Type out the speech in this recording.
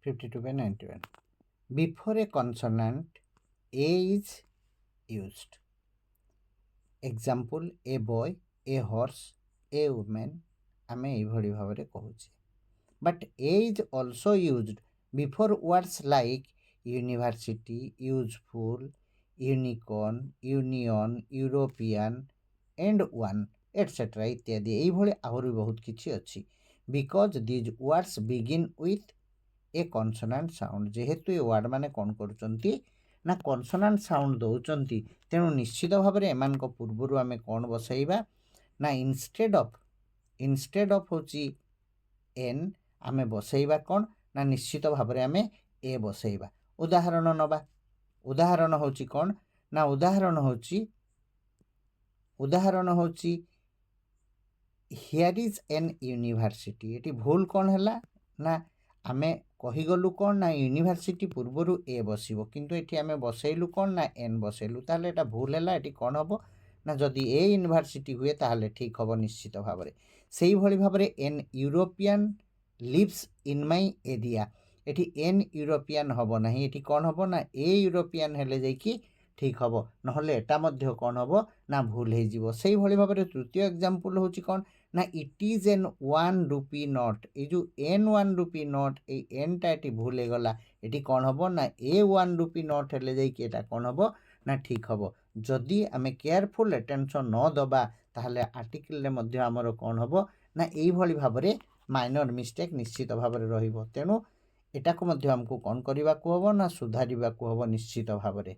52/91. Before a consonant A is used. Example, a boy, a horse, a woman. आमे एभली Bhavre कहूचे. But A is also used before words like university, useful, unicorn, union, European, and one, etc. इत्यादि एभली आहुरी बहुत किछि अछि. Because these words begin with a consonant sound. जेहेतु a word माने कोन करूचंती ना कॉन्सोनेंट साउंड दउचंती, तेणु निश्चित भाव में एमान को पूर्वरु आमे कोन बसैबा ना इंस्टेड ऑफ होची एन आमे बसैबा कोन ना निश्चित भाव में आमे ए बसैबा. उदाहरण नबा. उदाहरण होची कोन ना उदाहरण होची here is an university. Eighty भूल कोन हैला ना आमे कहीगलु कौन ना यूनिवर्सिटी पूर्वर ए बसब किंतु एटी आमे बसैलु कौन ना एन बसैलु ताले एटा भूल है. एटी कौन हम ना जदि ए यूनिवर्सिटी हुए ताहले ठीक हम निश्चित भाव में. से भली भाव में an European lives in my area. एटी एन यूरोपियन हम ना एटी कौन हम ना ए यूरोपियन हेले जाइकी ठीक हम नहले एटा मध्य कौन हम ना भूल हो जिवो. से भली भाव में तृतीय एग्जांपल होची कौन ना it is an 1 rupee note. ये जो एन 1 रुपी नोट ये एन टा एटी भूल हो गला एटी कौन हम ना ए 1 रुपी नोट हेले जाइकी एटा कौन हम ना ठीक हम. जदि आमे केयरफुल अटेंशन न दबा ताहले आर्टिकल रे मध्य हमर कौन हम ना एई भली भाव में माइनर मिस्टेक निश्चित भाव में रहिबो. तेणु एटा को मध्य हमको कौन करबा को हबो ना सुधारिबा को हबो निश्चित भाव में.